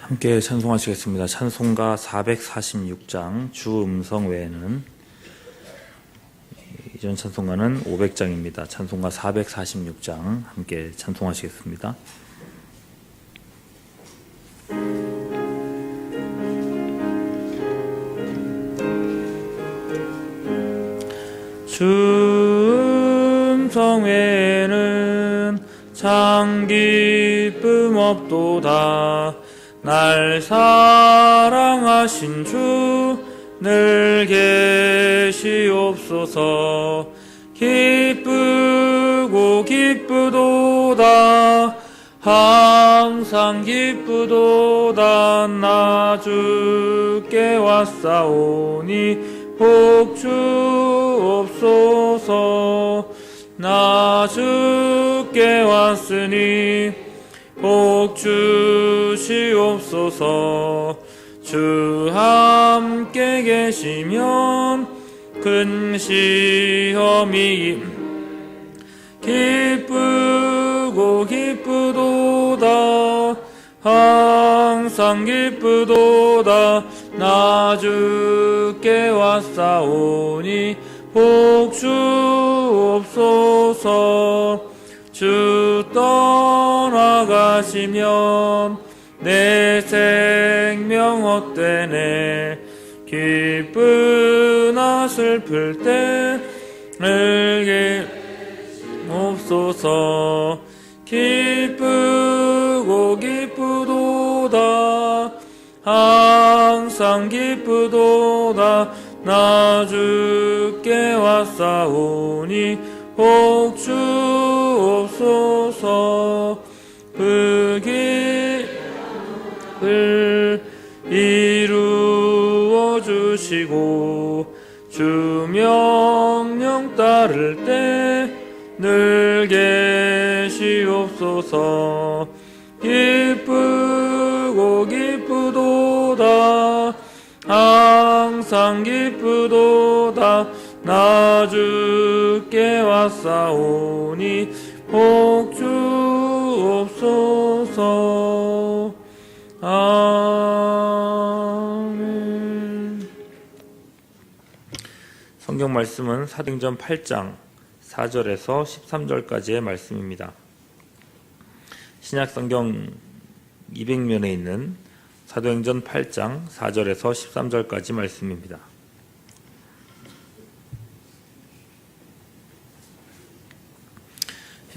함께 찬송하시겠습니다. 찬송가 446장 주 음성 외에는 이전 찬송가는 500장입니다. 찬송가 446장 함께 찬송하시겠습니다. 주 음성 외에는 참 기쁨 없도다. 날 사랑하신 주 늘 계시옵소서. 기쁘고 기쁘도다. 항상 기쁘도다. 나 주께 왔사오니 복 주옵소서. 나 주께 왔으니 복 주시옵소서. 주 함께 계시면 큰 시험이 기쁘고 기쁘도다. 항상 기쁘도다. 나 주께 왔사오니 복 주옵소서. 주 떠나가시면 내 생명 헛되네. 기쁘나 슬플 때 내게 없소서. 기쁘고 기쁘도다. 항상 기쁘도다. 나 주께 왔사오니 복 주옵소서. 그 길을 이루어 주시고 주 명령 따를 때 늘 계시옵소서. 기쁘고 기쁘도다. 항상 기쁘도다. 나 주께 왔사오니 복 주옵소서. 아멘. 성경 말씀은 사도행전 8장 4절에서 13절까지의 말씀입니다. 신약 성경 200면에 있는 사도행전 8장 4절에서 13절까지 말씀입니다.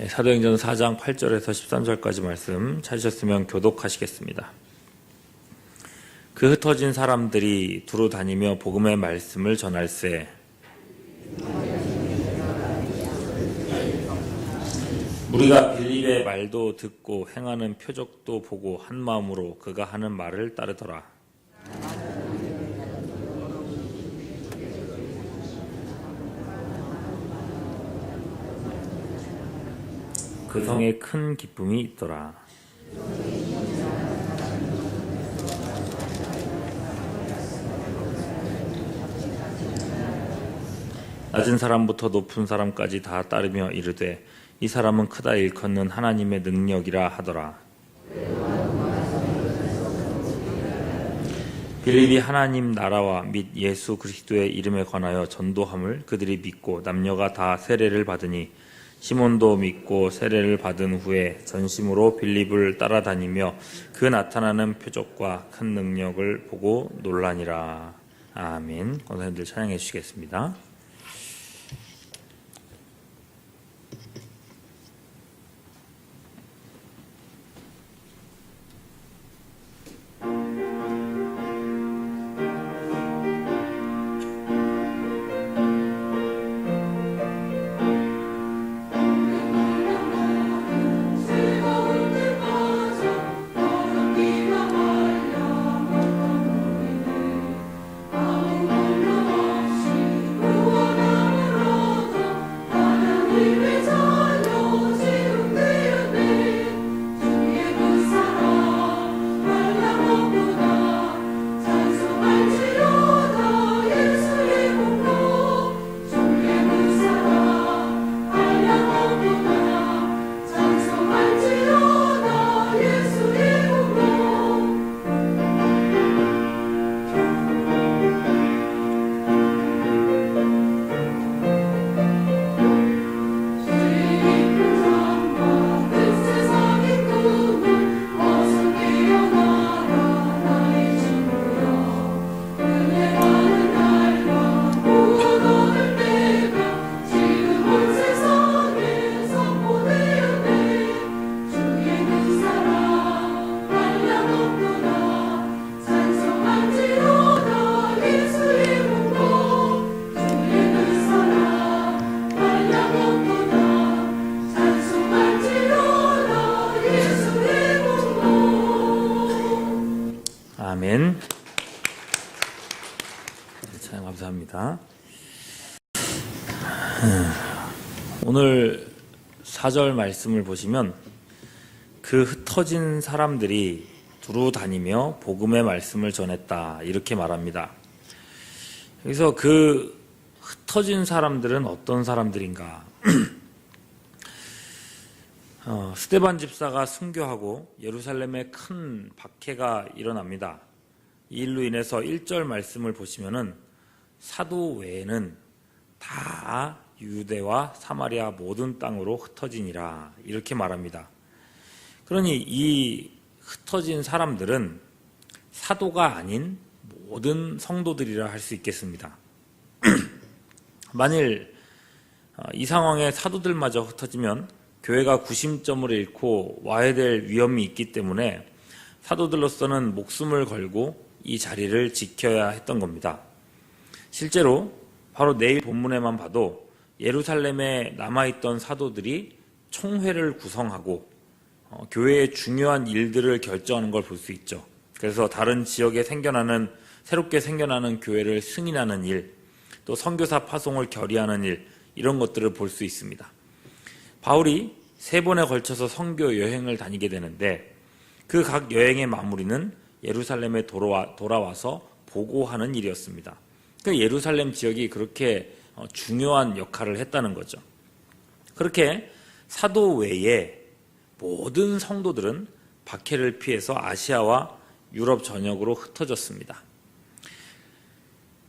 사도행전 4장 8절에서 13절까지 말씀 찾으셨으면 교독하시겠습니다. 그 흩어진 사람들이 두루 다니며 복음의 말씀을 전할세. 우리가 빌립의 말도 듣고 행하는 표적도 보고 한 마음으로 그가 하는 말을 따르더라. 그 성에 큰 기쁨이 있더라. 낮은 사람부터 높은 사람까지 다 따르며 이르되 이 사람은 크다 일컫는 하나님의 능력이라 하더라. 빌립이 하나님 나라와 및 예수 그리스도의 이름에 관하여 전도함을 그들이 믿고 남녀가 다 세례를 받으니 시몬도 믿고 세례를 받은 후에 전심으로 빌립을 따라다니며 그 나타나는 표적과 큰 능력을 보고 놀라니라. 아멘. 권사님들 찬양해 주시겠습니다. 없이 기도하겠습니다. 오늘 4절 말씀을 보시면 그 흩어진 사람들이 두루 다니며 복음의 말씀을 전했다 이렇게 말합니다. 여기서 그 흩어진 사람들은 어떤 사람들인가? 스데반 집사가 순교하고 예루살렘에 큰 박해가 일어납니다. 이 일로 인해서 1절 말씀을 보시면은 사도 외에는 다 유대와 사마리아 모든 땅으로 흩어지니라 이렇게 말합니다. 그러니 이 흩어진 사람들은 사도가 아닌 모든 성도들이라 할 수 있겠습니다. 만일 이 상황에 사도들마저 흩어지면 교회가 구심점을 잃고 와야 될 위험이 있기 때문에 사도들로서는 목숨을 걸고 이 자리를 지켜야 했던 겁니다. 실제로 바로 내일 본문에만 봐도 예루살렘에 남아있던 사도들이 총회를 구성하고 교회의 중요한 일들을 결정하는 걸 볼 수 있죠. 그래서 다른 지역에 새롭게 생겨나는 교회를 승인하는 일, 또 선교사 파송을 결의하는 일, 이런 것들을 볼 수 있습니다. 바울이 3번에 걸쳐서 선교 여행을 다니게 되는데 그 각 여행의 마무리는 예루살렘에 돌아와서 보고하는 일이었습니다. 그 예루살렘 지역이 그렇게 중요한 역할을 했다는 거죠. 그렇게 사도 외에 모든 성도들은 박해를 피해서 아시아와 유럽 전역으로 흩어졌습니다.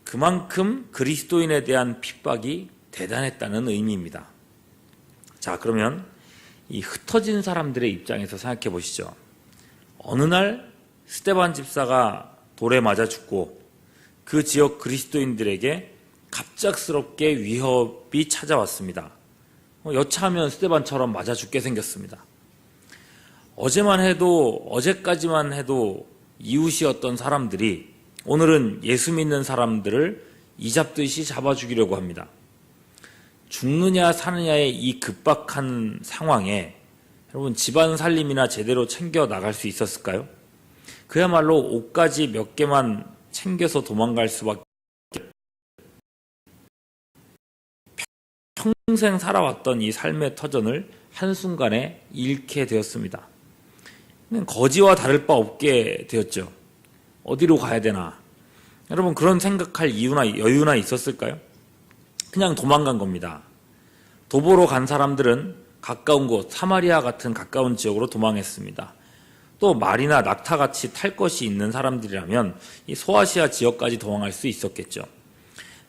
그만큼 그리스도인에 대한 핍박이 대단했다는 의미입니다. 자, 그러면 이 흩어진 사람들의 입장에서 생각해 보시죠. 어느 날 스데반 집사가 돌에 맞아 죽고 그 지역 그리스도인들에게 갑작스럽게 위협이 찾아왔습니다. 여차하면 스데반처럼 맞아 죽게 생겼습니다. 어제까지만 해도 이웃이었던 사람들이 오늘은 예수 믿는 사람들을 이잡듯이 잡아 죽이려고 합니다. 죽느냐 사느냐의 이 급박한 상황에 여러분 집안 살림이나 제대로 챙겨 나갈 수 있었을까요? 그야말로 옷가지 몇 개만 챙겨서 도망갈 수밖에 평생 살아왔던 이 삶의 터전을 한순간에 잃게 되었습니다. 그냥 거지와 다를 바 없게 되었죠. 어디로 가야 되나? 여러분 그런 생각할 이유나 여유나 있었을까요? 그냥 도망간 겁니다. 도보로 간 사람들은 가까운 곳, 사마리아 같은 가까운 지역으로 도망했습니다. 또 말이나 낙타같이 탈 것이 있는 사람들이라면 이 소아시아 지역까지 도망할 수 있었겠죠.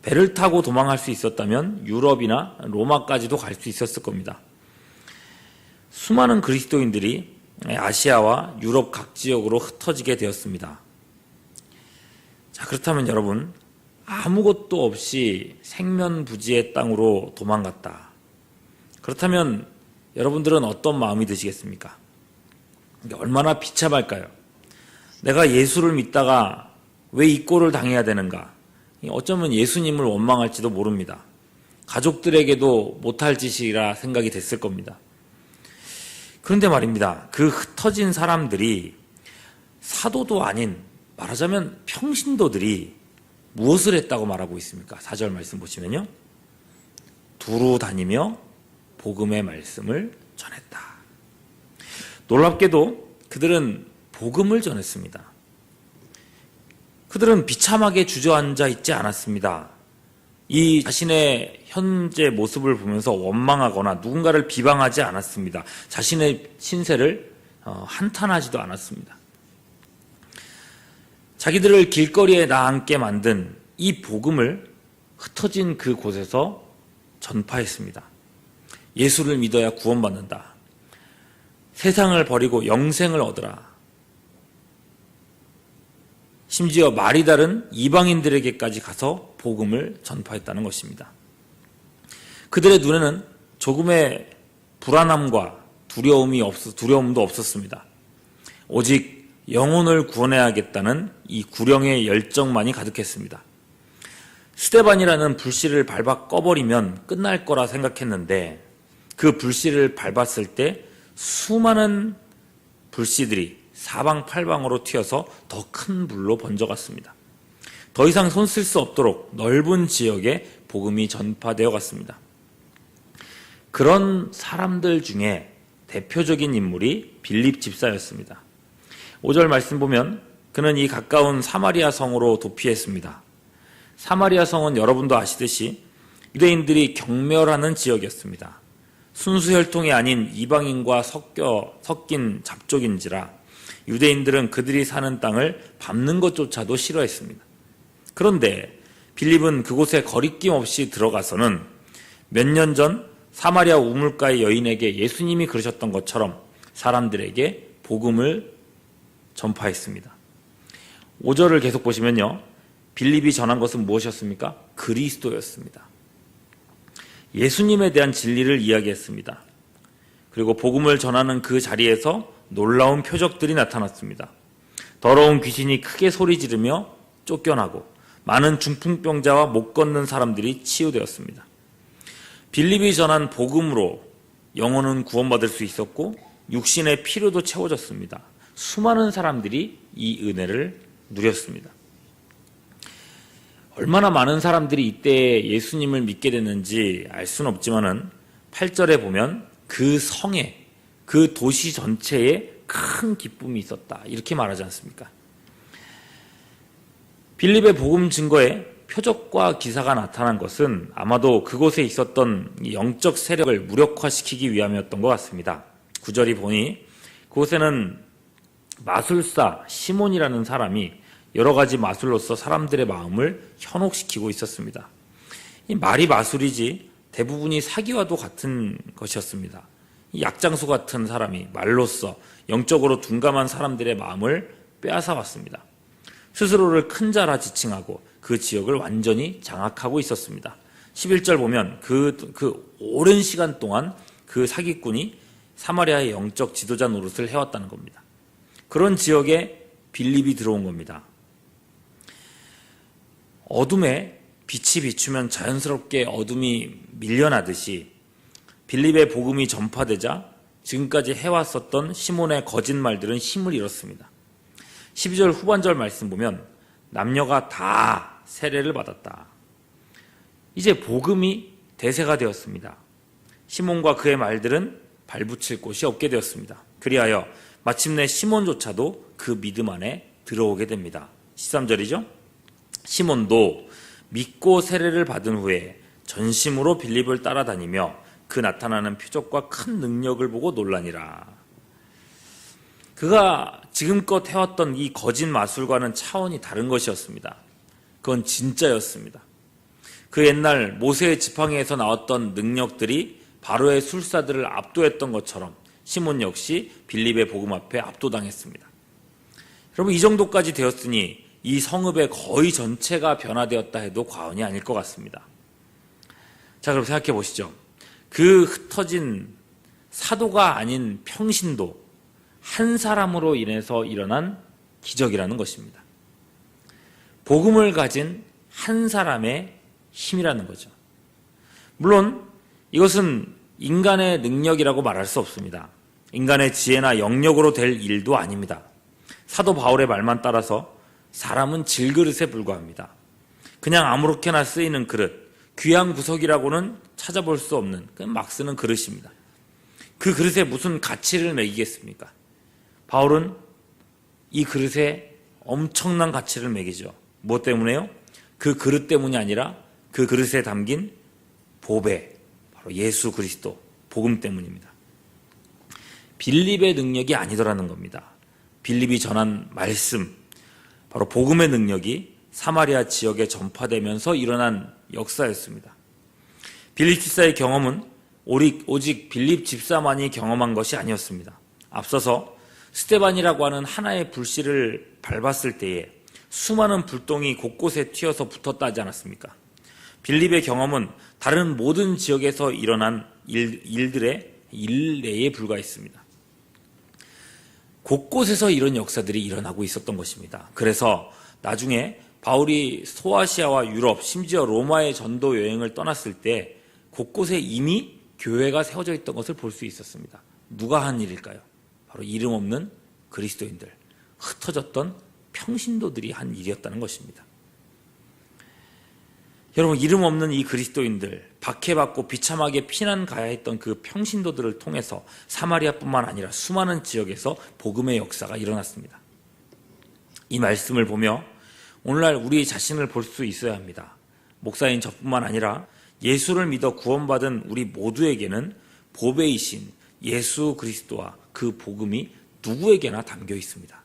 배를 타고 도망할 수 있었다면 유럽이나 로마까지도 갈 수 있었을 겁니다. 수많은 그리스도인들이 아시아와 유럽 각 지역으로 흩어지게 되었습니다. 자, 그렇다면 여러분, 아무것도 없이 생면부지의 땅으로 도망갔다. 그렇다면 여러분들은 어떤 마음이 드시겠습니까? 얼마나 비참할까요? 내가 예수를 믿다가 왜 이 꼴을 당해야 되는가? 어쩌면 예수님을 원망할지도 모릅니다. 가족들에게도 못할 짓이라 생각이 됐을 겁니다. 그런데 말입니다. 그 흩어진 사람들이 사도도 아닌 말하자면 평신도들이 무엇을 했다고 말하고 있습니까? 4절 말씀 보시면요. 두루 다니며 복음의 말씀을 전했다. 놀랍게도 그들은 복음을 전했습니다. 그들은 비참하게 주저앉아 있지 않았습니다. 이 자신의 현재 모습을 보면서 원망하거나 누군가를 비방하지 않았습니다. 자신의 신세를 한탄하지도 않았습니다. 자기들을 길거리에 나앉게 만든 이 복음을 흩어진 그 곳에서 전파했습니다. 예수를 믿어야 구원받는다. 세상을 버리고 영생을 얻으라. 심지어 말이 다른 이방인들에게까지 가서 복음을 전파했다는 것입니다. 그들의 눈에는 조금의 불안함과 두려움도 없었습니다. 오직 영혼을 구원해야겠다는 이 구령의 열정만이 가득했습니다. 스데반이라는 불씨를 밟아 꺼버리면 끝날 거라 생각했는데 그 불씨를 밟았을 때 수많은 불씨들이 사방팔방으로 튀어서 더 큰 불로 번져갔습니다. 더 이상 손 쓸 수 없도록 넓은 지역에 복음이 전파되어 갔습니다. 그런 사람들 중에 대표적인 인물이 빌립 집사였습니다. 5절 말씀 보면 그는 이 가까운 사마리아 성으로 도피했습니다. 사마리아 성은 여러분도 아시듯이 유대인들이 경멸하는 지역이었습니다. 순수 혈통이 아닌 이방인과 섞인 잡족인지라 유대인들은 그들이 사는 땅을 밟는 것조차도 싫어했습니다. 그런데 빌립은 그곳에 거리낌 없이 들어가서는 몇 년 전 사마리아 우물가의 여인에게 예수님이 그러셨던 것처럼 사람들에게 복음을 전파했습니다. 5절을 계속 보시면요. 빌립이 전한 것은 무엇이었습니까? 그리스도였습니다. 예수님에 대한 진리를 이야기했습니다. 그리고 복음을 전하는 그 자리에서 놀라운 표적들이 나타났습니다. 더러운 귀신이 크게 소리 지르며 쫓겨나고 많은 중풍병자와 못 걷는 사람들이 치유되었습니다. 빌립이 전한 복음으로 영혼은 구원받을 수 있었고 육신의 필요도 채워졌습니다. 수많은 사람들이 이 은혜를 누렸습니다. 얼마나 많은 사람들이 이때 예수님을 믿게 됐는지 알 수는 없지만은 8절에 보면 그 성에, 그 도시 전체에 큰 기쁨이 있었다. 이렇게 말하지 않습니까? 빌립의 복음 증거에 표적과 기사가 나타난 것은 아마도 그곳에 있었던 영적 세력을 무력화시키기 위함이었던 것 같습니다. 9절이 보니 그곳에는 마술사 시몬이라는 사람이 여러 가지 마술로서 사람들의 마음을 현혹시키고 있었습니다. 이 말이 마술이지 대부분이 사기와도 같은 것이었습니다. 이 약장수 같은 사람이 말로써 영적으로 둔감한 사람들의 마음을 빼앗아 왔습니다. 스스로를 큰 자라 지칭하고 그 지역을 완전히 장악하고 있었습니다. 11절 보면 그 오랜 시간 동안 그 사기꾼이 사마리아의 영적 지도자 노릇을 해왔다는 겁니다. 그런 지역에 빌립이 들어온 겁니다. 어둠에 빛이 비추면 자연스럽게 어둠이 밀려나듯이 빌립의 복음이 전파되자 지금까지 해왔었던 시몬의 거짓말들은 힘을 잃었습니다. 12절 후반절 말씀 보면 남녀가 다 세례를 받았다. 이제 복음이 대세가 되었습니다. 시몬과 그의 말들은 발붙일 곳이 없게 되었습니다. 그리하여 마침내 시몬조차도 그 믿음 안에 들어오게 됩니다. 13절이죠. 시몬도 믿고 세례를 받은 후에 전심으로 빌립을 따라다니며 그 나타나는 표적과 큰 능력을 보고 놀라니라. 그가 지금껏 해왔던 이 거짓 마술과는 차원이 다른 것이었습니다. 그건 진짜였습니다. 그 옛날 모세의 지팡이에서 나왔던 능력들이 바로의 술사들을 압도했던 것처럼 시몬 역시 빌립의 복음 앞에 압도당했습니다. 여러분, 이 정도까지 되었으니 이 성읍의 거의 전체가 변화되었다 해도 과언이 아닐 것 같습니다. 자, 그럼 생각해 보시죠. 그 흩어진 사도가 아닌 평신도 한 사람으로 인해서 일어난 기적이라는 것입니다. 복음을 가진 한 사람의 힘이라는 거죠. 물론 이것은 인간의 능력이라고 말할 수 없습니다. 인간의 지혜나 영역으로 될 일도 아닙니다. 사도 바울의 말만 따라서 사람은 질그릇에 불과합니다. 그냥 아무렇게나 쓰이는 그릇, 귀한 구석이라고는 찾아볼 수 없는 그냥 막 쓰는 그릇입니다. 그 그릇에 무슨 가치를 매기겠습니까? 바울은 이 그릇에 엄청난 가치를 매기죠. 무엇 때문에요? 그 그릇 때문이 아니라 그 그릇에 담긴 보배, 바로 예수 그리스도, 복음 때문입니다. 빌립의 능력이 아니더라는 겁니다. 빌립이 전한 말씀, 바로 복음의 능력이 사마리아 지역에 전파되면서 일어난 역사였습니다. 빌립 집사의 경험은 오직 빌립 집사만이 경험한 것이 아니었습니다. 앞서서 스데반이라고 하는 하나의 불씨를 밟았을 때에 수많은 불똥이 곳곳에 튀어서 붙었다 하지 않았습니까? 빌립의 경험은 다른 모든 지역에서 일어난 일들의 일례에 불과했습니다. 곳곳에서 이런 역사들이 일어나고 있었던 것입니다. 그래서 나중에 바울이 소아시아와 유럽, 심지어 로마의 전도 여행을 떠났을 때 곳곳에 이미 교회가 세워져 있던 것을 볼 수 있었습니다. 누가 한 일일까요? 바로 이름 없는 그리스도인들, 흩어졌던 평신도들이 한 일이었다는 것입니다. 여러분, 이름 없는 이 그리스도인들, 박해받고 비참하게 피난 가야 했던 그 평신도들을 통해서 사마리아뿐만 아니라 수많은 지역에서 복음의 역사가 일어났습니다. 이 말씀을 보며 오늘날 우리 자신을 볼 수 있어야 합니다. 목사인 저뿐만 아니라 예수를 믿어 구원받은 우리 모두에게는 보배이신 예수 그리스도와 그 복음이 누구에게나 담겨 있습니다.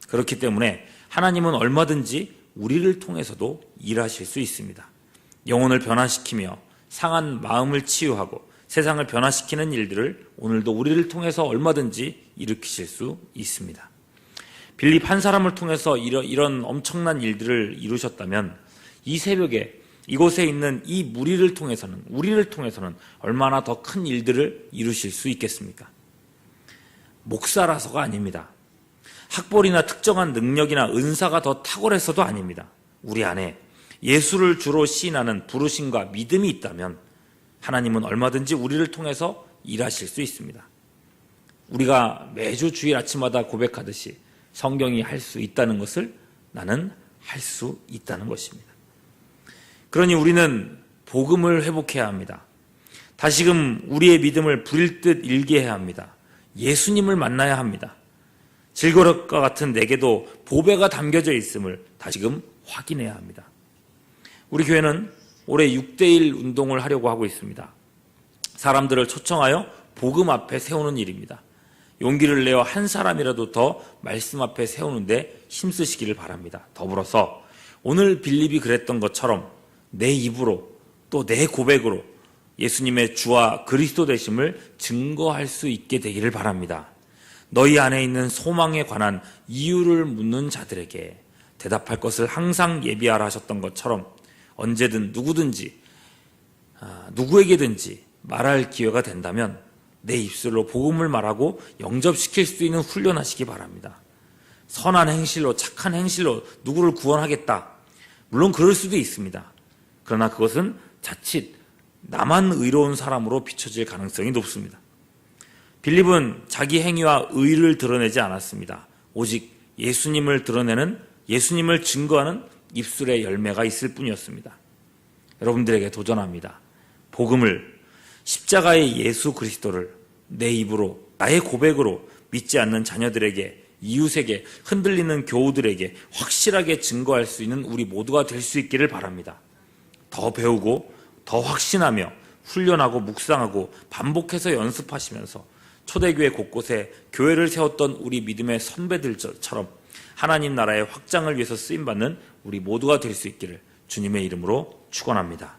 그렇기 때문에 하나님은 얼마든지 우리를 통해서도 일하실 수 있습니다. 영혼을 변화시키며 상한 마음을 치유하고 세상을 변화시키는 일들을 오늘도 우리를 통해서 얼마든지 일으키실 수 있습니다. 빌립 한 사람을 통해서 이런 엄청난 일들을 이루셨다면 이 새벽에 이곳에 있는 이 우리를 통해서는 얼마나 더 큰 일들을 이루실 수 있겠습니까? 목사라서가 아닙니다. 학벌이나 특정한 능력이나 은사가 더 탁월해서도 아닙니다. 우리 안에 예수를 주로 시인하는 부르심과 믿음이 있다면 하나님은 얼마든지 우리를 통해서 일하실 수 있습니다. 우리가 매주 주일 아침마다 고백하듯이 성경이 할 수 있다는 것을 나는 할 수 있다는 것입니다. 그러니 우리는 복음을 회복해야 합니다. 다시금 우리의 믿음을 부릴 듯 일게 해야 합니다. 예수님을 만나야 합니다. 질거릇과 같은 내게도 보배가 담겨져 있음을 다시금 확인해야 합니다. 우리 교회는 올해 6대1 운동을 하려고 하고 있습니다. 사람들을 초청하여 복음 앞에 세우는 일입니다. 용기를 내어 한 사람이라도 더 말씀 앞에 세우는데 힘쓰시기를 바랍니다. 더불어서 오늘 빌립이 그랬던 것처럼 내 입으로 또 내 고백으로 예수님의 주와 그리스도 되심을 증거할 수 있게 되기를 바랍니다. 너희 안에 있는 소망에 관한 이유를 묻는 자들에게 대답할 것을 항상 예비하라 하셨던 것처럼 언제든 누구에게든지 말할 기회가 된다면 내 입술로 복음을 말하고 영접시킬 수 있는 훈련하시기 바랍니다. 선한 행실로, 착한 행실로 누구를 구원하겠다. 물론 그럴 수도 있습니다. 그러나 그것은 자칫 나만 의로운 사람으로 비춰질 가능성이 높습니다. 빌립은 자기 행위와 의를 드러내지 않았습니다. 오직 예수님을 드러내는, 예수님을 증거하는 입술의 열매가 있을 뿐이었습니다. 여러분들에게 도전합니다. 복음을, 십자가의 예수 그리스도를 내 입으로, 나의 고백으로 믿지 않는 자녀들에게, 이웃에게, 흔들리는 교우들에게 확실하게 증거할 수 있는 우리 모두가 될 수 있기를 바랍니다. 더 배우고 더 확신하며 훈련하고 묵상하고 반복해서 연습하시면서 초대교회 곳곳에 교회를 세웠던 우리 믿음의 선배들처럼 하나님 나라의 확장을 위해서 쓰임받는 우리 모두가 될 수 있기를 주님의 이름으로 축원합니다.